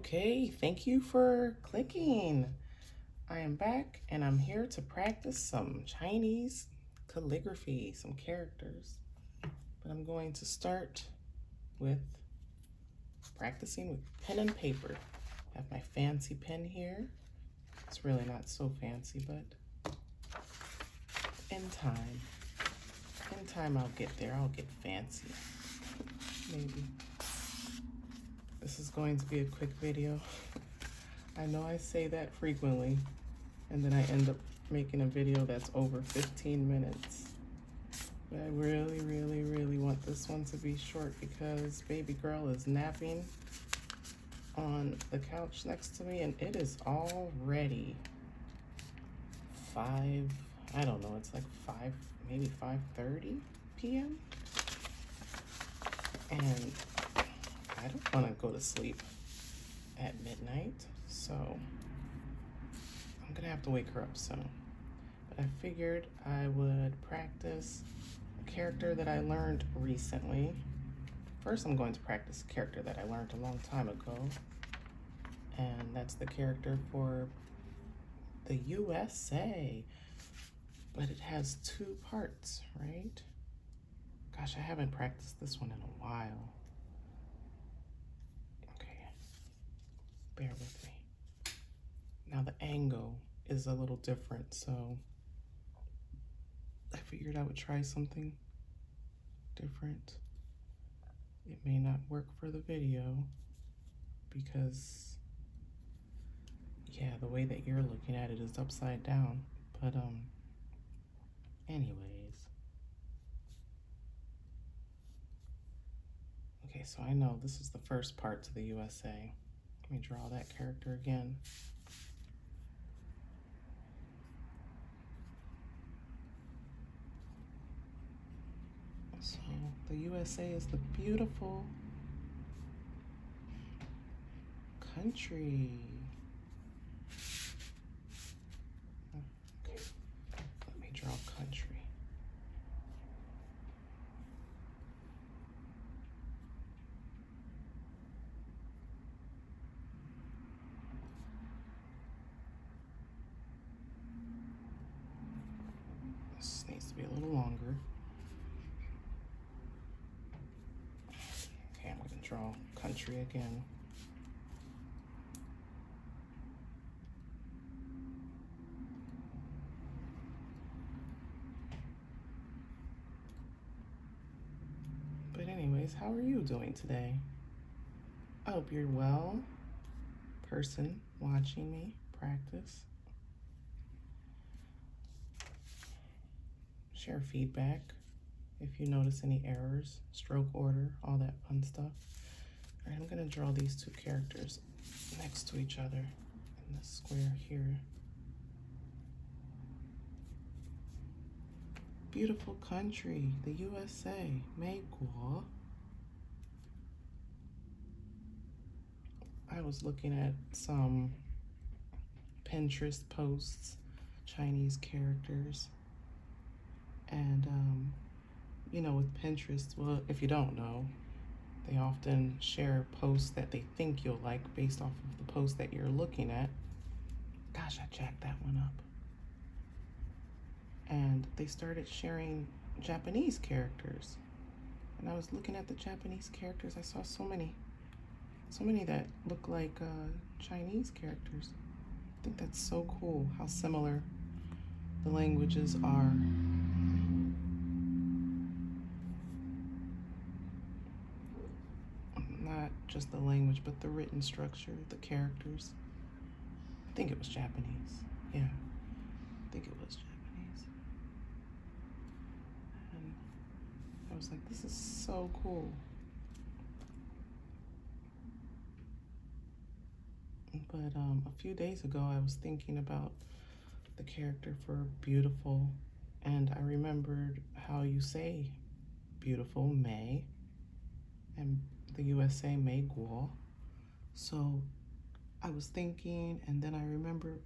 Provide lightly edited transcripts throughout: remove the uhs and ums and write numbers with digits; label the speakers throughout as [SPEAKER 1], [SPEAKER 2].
[SPEAKER 1] Okay, thank you for clicking. I am back and I'm here to practice some Chinese calligraphy, some characters. But I'm going to start with practicing with pen and paper. I have my fancy pen here. It's really not so fancy, but in time I'll get there. I'll get fancy, maybe. This is going to be a quick video. I know I say that frequently, and then I end up making a video that's over 15 minutes. But I really want this one to be short because baby girl is napping on the couch next to me, and it is already 5, I don't know, it's like 5, maybe 5:30 p.m. And I don't want to go to sleep at midnight, so I'm gonna have to wake her up soon. But I figured I would practice a character that I learned recently. First, I'm going to practice a character that I learned a long time ago, and that's the character for the USA. But it has 2 parts, right? Gosh, I haven't practiced this one in a while. Okay, bear with me. Now the angle is a little different, so I figured I would try something different. It may not work for the video because, yeah, the way that you're looking at it is upside down. But anyways. Okay, so I know this is the first part to the USA. Let me draw that character again. So the USA is the beautiful country. Okay, let me draw country. This needs to be a little longer. Okay, I'm going to draw country again. But anyways, how are you doing today? I hope you're well, person watching me practice. Share feedback if you notice any errors, stroke order, all that fun stuff. All right, I'm gonna draw these 2 characters next to each other in this square here. Beautiful country, the USA, 美国. I was looking at some Pinterest posts, Chinese characters, and you know, with Pinterest, well, if you don't know, they often share posts that they think you'll like based off of the post that you're looking at. Gosh, I jacked that one up. And they started sharing Japanese characters. And I was looking at the Japanese characters. I saw so many that look like Chinese characters. I think that's so cool how similar the languages are. Not just the language, but the written structure, the characters. I think it was Japanese. Yeah, I think it was Japanese. And I was like, this is so cool. But a few days ago, I was thinking about the character for beautiful, and I remembered how you say beautiful, May, and the USA, 美国. So I was thinking, and then I remember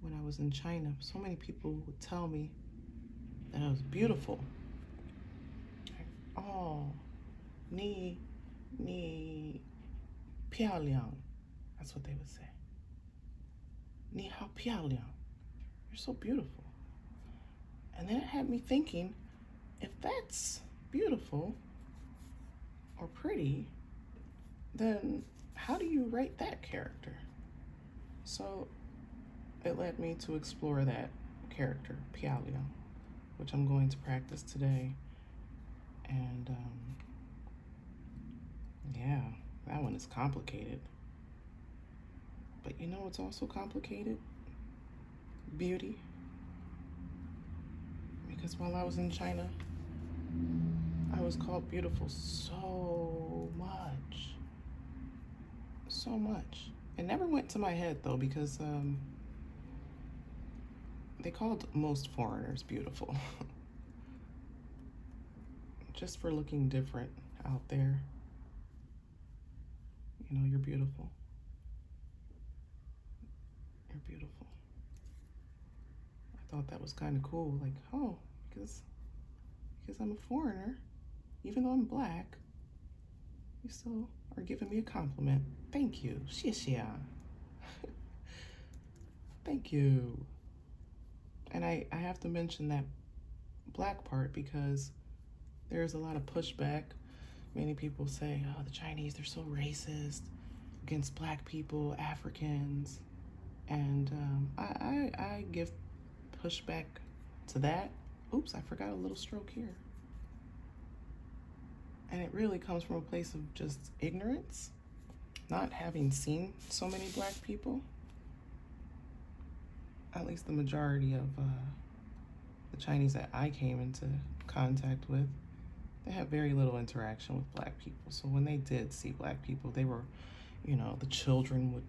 [SPEAKER 1] when I was in China, so many people would tell me that I was beautiful. Oh, 你漂亮. That's what they would say. Ni hao piao. You're so beautiful. And then it had me thinking, if that's beautiful or pretty, then how do you write that character? So it led me to explore that character, Pialio, which I'm going to practice today. And yeah, that one is complicated. But you know what's also complicated? Beauty. Because while I was in China, I was called beautiful so much. So much. It never went to my head though, because they called most foreigners beautiful. Just for looking different out there. You know, you're beautiful. You're beautiful. I thought that was kind of cool. Like, oh, because I'm a foreigner, even though I'm black, you still are giving me a compliment. Thank you. 谢谢. Thank you. And I have to mention that black part because there's a lot of pushback. Many people say, oh, the Chinese, they're so racist against black people, Africans. And I give pushback to that. Oops, I forgot a little stroke here. And it really comes from a place of just ignorance, not having seen so many black people. At least the majority of the Chinese that I came into contact with, they had very little interaction with black people. So when they did see black people, they were, you know, the children would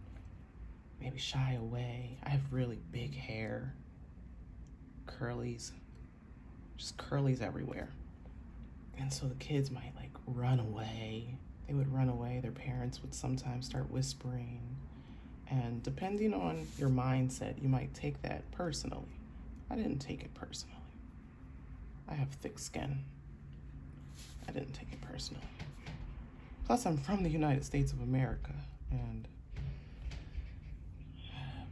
[SPEAKER 1] maybe shy away. I have really big hair, curlies, just curlies everywhere. And so the kids might like run away. They would run away. Their parents would sometimes start whispering. And depending on your mindset, you might take that personally. I didn't take it personally. I have thick skin. I didn't take it personally. Plus, I'm from the United States of America, and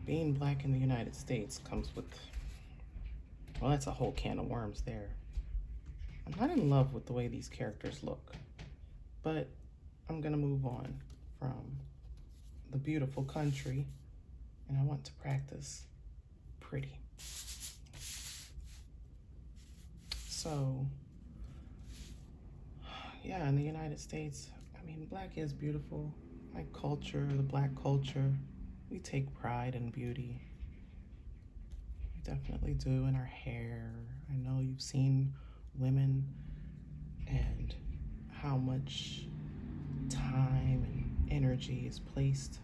[SPEAKER 1] being black in the United States comes with, well, that's a whole can of worms there. I'm not in love with the way these characters look, but I'm gonna move on from the beautiful country, and I want to practice pretty. So, yeah, in the United States, I mean, black is beautiful. My culture, the black culture, we take pride in beauty. We definitely do, in our hair. I know you've seen women and how much time and energy is placed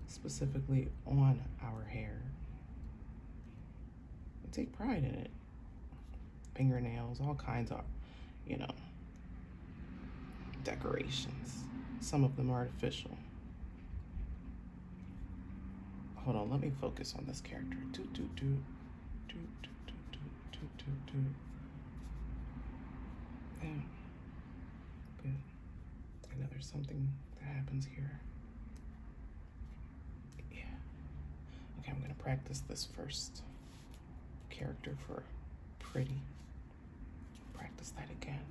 [SPEAKER 1] specifically on our hair. We take pride in it. Fingernails, all kinds of, you know, decorations. Some of them artificial. Hold on, let me focus on this character. Yeah. Good. I know there's something that happens here. Yeah. Okay, I'm gonna practice this first character for pretty. Practice that again.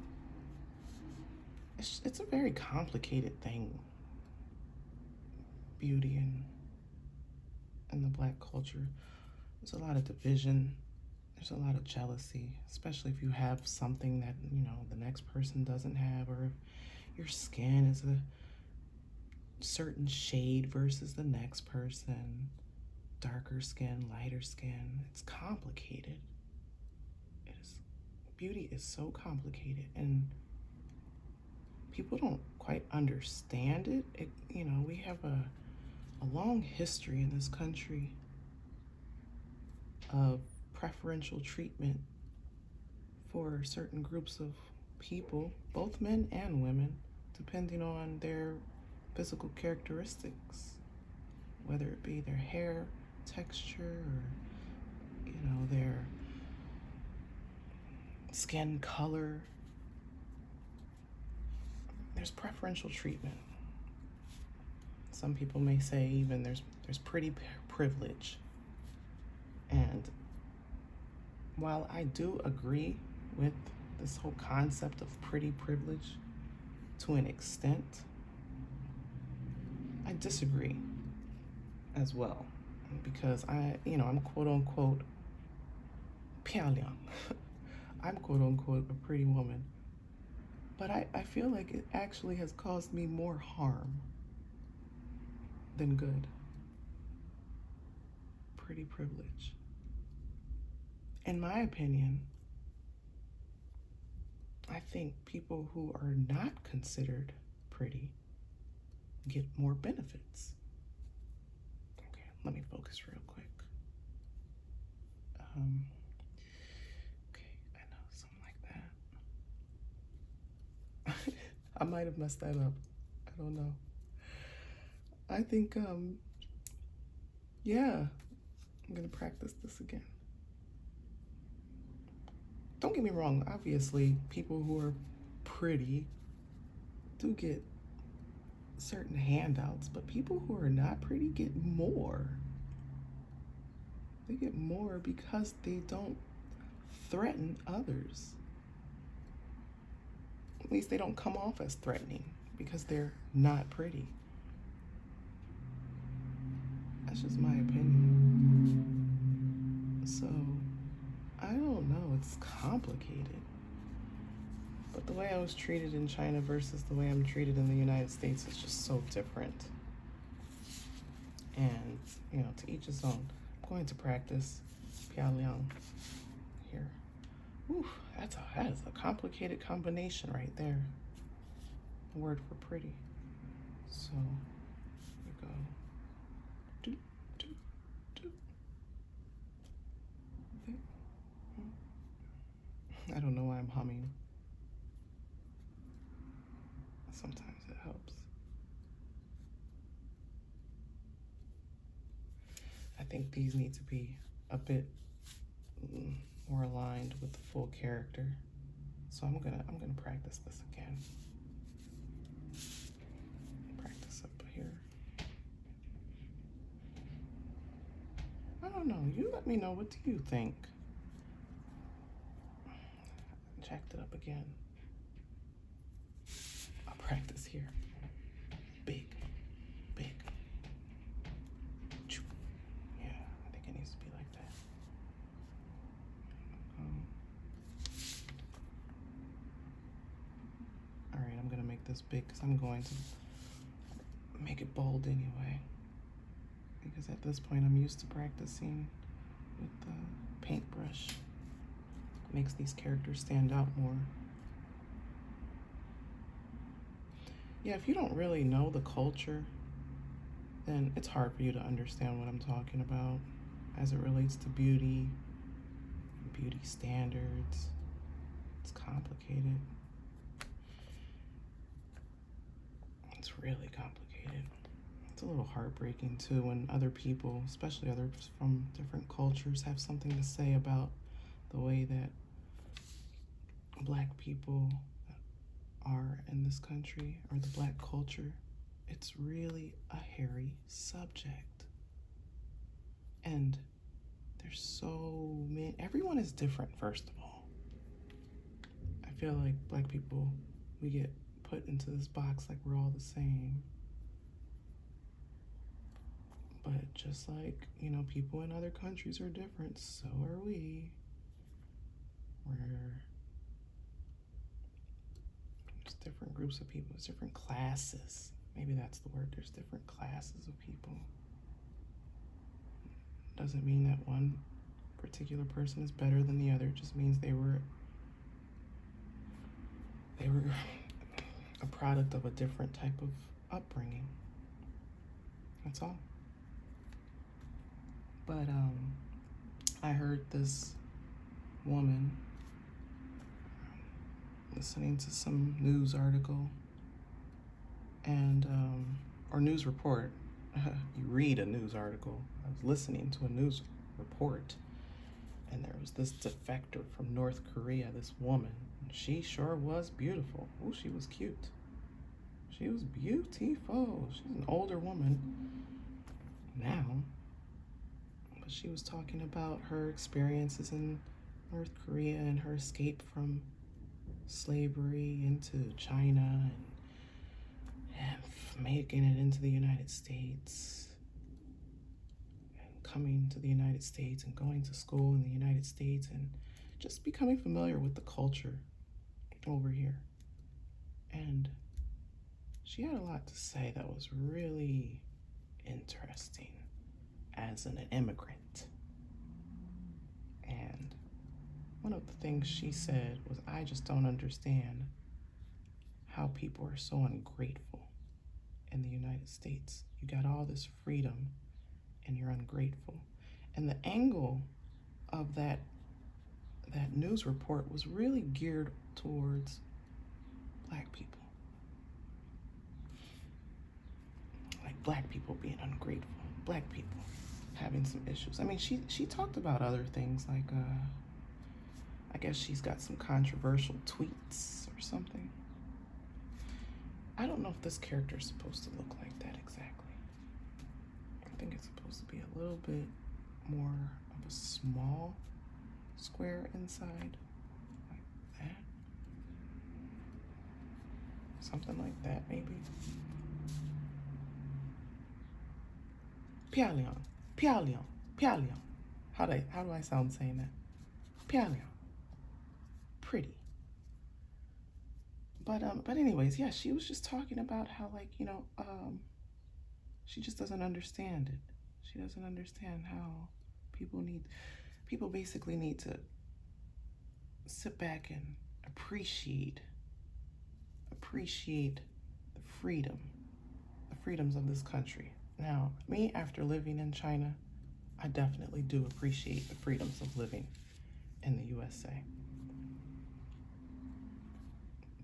[SPEAKER 1] It's a very complicated thing. Beauty and the black culture. There's a lot of division. There's a lot of jealousy, especially if you have something that, you know, the next person doesn't have, or if your skin is a certain shade versus the next person, darker skin, lighter skin. It's complicated. Beauty is so complicated, and people don't quite understand it. You know, we have a long history in this country of preferential treatment for certain groups of people, both men and women, depending on their physical characteristics, whether it be their hair texture or, you know, their skin color. There's preferential treatment. some people may say even there's pretty privilege. And while I do agree with this whole concept of pretty privilege to an extent, I disagree as well, because I'm quote unquote 漂亮. I'm quote unquote a pretty woman. But I feel like it actually has caused me more harm than good. Pretty privilege. In my opinion, I think people who are not considered pretty get more benefits. Okay, let me focus real quick. Okay, I know, something like that. I might have messed that up. I don't know. I think, yeah, I'm gonna practice this again. Don't get me wrong, obviously, people who are pretty do get certain handouts, but people who are not pretty get more. They get more because they don't threaten others. At least they don't come off as threatening because they're not pretty. That's just my opinion. So, I don't know, it's complicated. But the way I was treated in China versus the way I'm treated in the United States is just so different. And, to each his own. I'm going to practice Piaoliang here. Ooh, that is a complicated combination right there. The word for pretty. So, here we go. Do, do, do. I don't know why I'm humming. Sometimes it helps. I think these need to be a bit more aligned with the full character. So I'm gonna practice this again. Practice up here. I don't know. You let me know. What do you think? Jacked it up again. I'll practice here. Big. Yeah, I think it needs to be like that. All right, I'm gonna make this big because I'm going to make it bold anyway. Because at this point, I'm used to practicing with the paintbrush. It makes these characters stand out more. Yeah, if you don't really know the culture, then it's hard for you to understand what I'm talking about as it relates to beauty standards. It's complicated. It's really complicated. It's a little heartbreaking too when other people, especially others from different cultures, have something to say about the way that Black people are in this country, or the Black culture. It's really a hairy subject. And there's so many, everyone is different, first of all. I feel like Black people, we get put into this box like we're all the same. But just like, people in other countries are different, so are we. There's different groups of people, there's different classes. Maybe that's the word, there's different classes of people. Doesn't mean that one particular person is better than the other, it just means they were a product of a different type of upbringing. That's all. But I heard this woman listening to some news article and or news report. You read a news article. I was listening to a news report, and there was this defector from North Korea, this woman. She sure was beautiful. Oh, she was cute. She was beautiful. She's an older woman now, but she was talking about her experiences in North Korea and her escape from slavery into China and making it into the United States and coming to the United States and going to school in the United States and just becoming familiar with the culture over here. And she had a lot to say that was really interesting as an immigrant. And one of the things she said was, I just don't understand how people are so ungrateful in the United States. You got all this freedom and you're ungrateful. And the angle of that news report was really geared towards Black people. Like Black people being ungrateful, Black people having some issues. I mean, she talked about other things like I guess she's got some controversial tweets or something. I don't know if this character is supposed to look like that exactly. I think it's supposed to be a little bit more of a small square inside, like that. Something like that, maybe. Pyalion, Pyalion, Pyalion. How do I sound saying that? Pyalion. Pretty. But anyways, yeah, she was just talking about how, like, she just doesn't understand it. She doesn't understand how people basically need to sit back and appreciate the freedoms of this country. Now, me, after living in China, I definitely do appreciate the freedoms of living in the USA.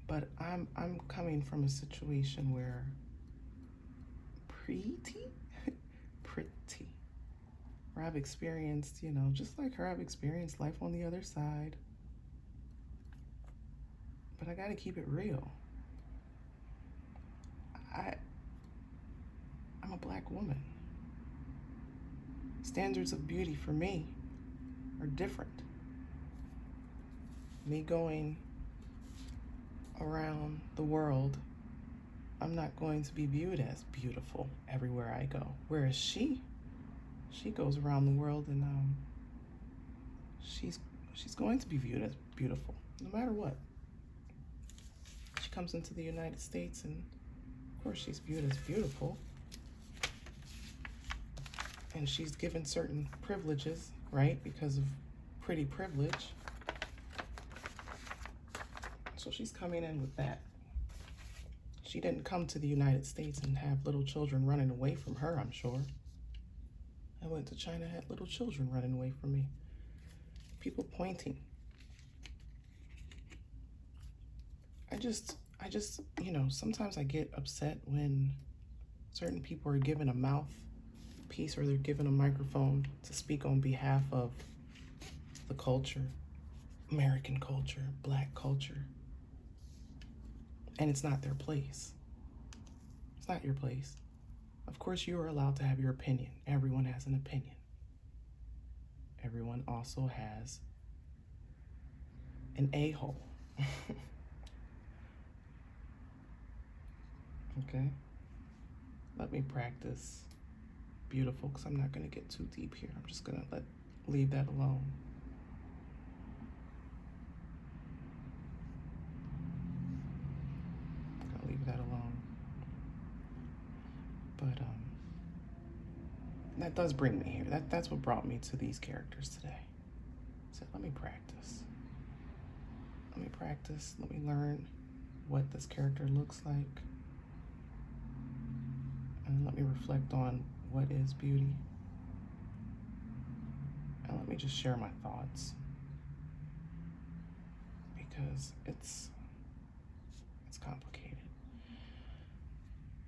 [SPEAKER 1] But I'm coming from a situation where where I've experienced, just like her, I've experienced life on the other side. But I gotta keep it real. I'm a Black woman. Standards of beauty for me are different. Me going around the world, I'm not going to be viewed as beautiful everywhere I go. Whereas she goes around the world and she's going to be viewed as beautiful no matter what. She comes into the United States and of course she's viewed as beautiful. And she's given certain privileges, right? Because of pretty privilege. So she's coming in with that. She didn't come to the United States and have little children running away from her, I'm sure. I went to China, had little children running away from me. People pointing. I just, sometimes I get upset when certain people are given a mouthpiece or they're given a microphone to speak on behalf of the culture, American culture, Black culture. And it's not their place. It's not your place. Of course, you are allowed to have your opinion. Everyone has an opinion. Everyone also has an a-hole. Okay? Let me practice beautiful, because I'm not going to get too deep here. I'm just going to leave that alone. Leave that alone. But that does bring me here. That's what brought me to these characters today. I said, let me practice. Let me learn what this character looks like. And let me reflect on what is beauty. And let me just share my thoughts. Because it's complicated.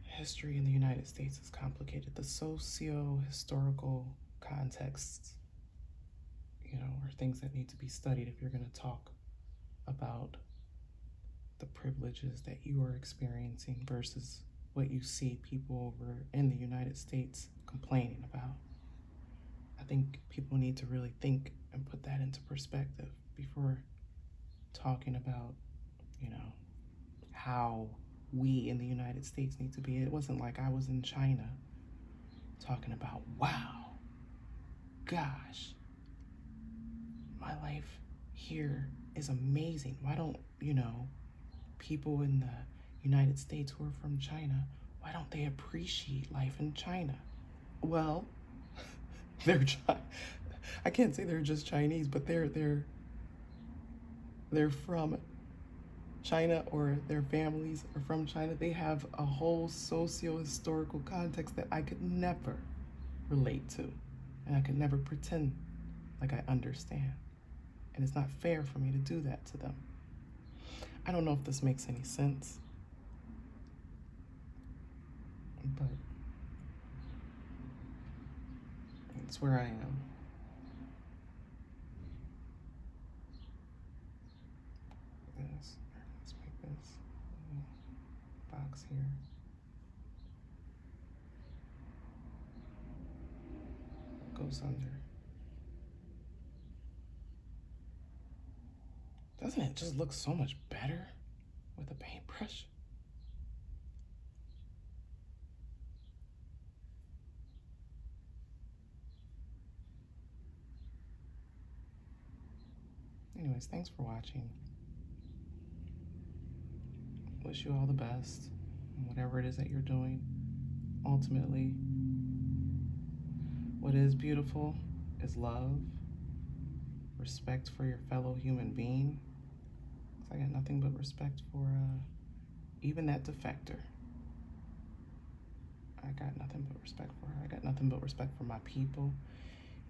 [SPEAKER 1] History in the United States is complicated. The socio-historical contexts, are things that need to be studied if you're going to talk about the privileges that you are experiencing versus what you see people over in the United States complaining about. I think people need to really think and put that into perspective before talking about, you know, how we in the United States need to be. It wasn't like I was in China talking about, wow, gosh, my life here is amazing. Why don't, people in the United States who are from China, why don't they appreciate life in China? Well, they're I can't say they're just Chinese, but they're from China, or their families are from China. They have a whole socio-historical context that I could never relate to, and I could never pretend like I understand. And it's not fair for me to do that to them. I don't know if this makes any sense, but it's where I am. Let's make this box here. Goes under. Doesn't it just look so much better with a paintbrush? Anyways, thanks for watching. Wish you all the best in whatever it is that you're doing. Ultimately, what is beautiful is love, respect for your fellow human being. I got nothing but respect for even that defector. I got nothing but respect for her. I got nothing but respect for my people,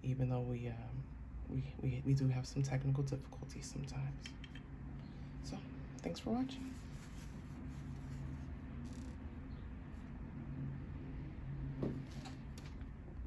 [SPEAKER 1] even though we do have some technical difficulties sometimes. So, thanks for watching.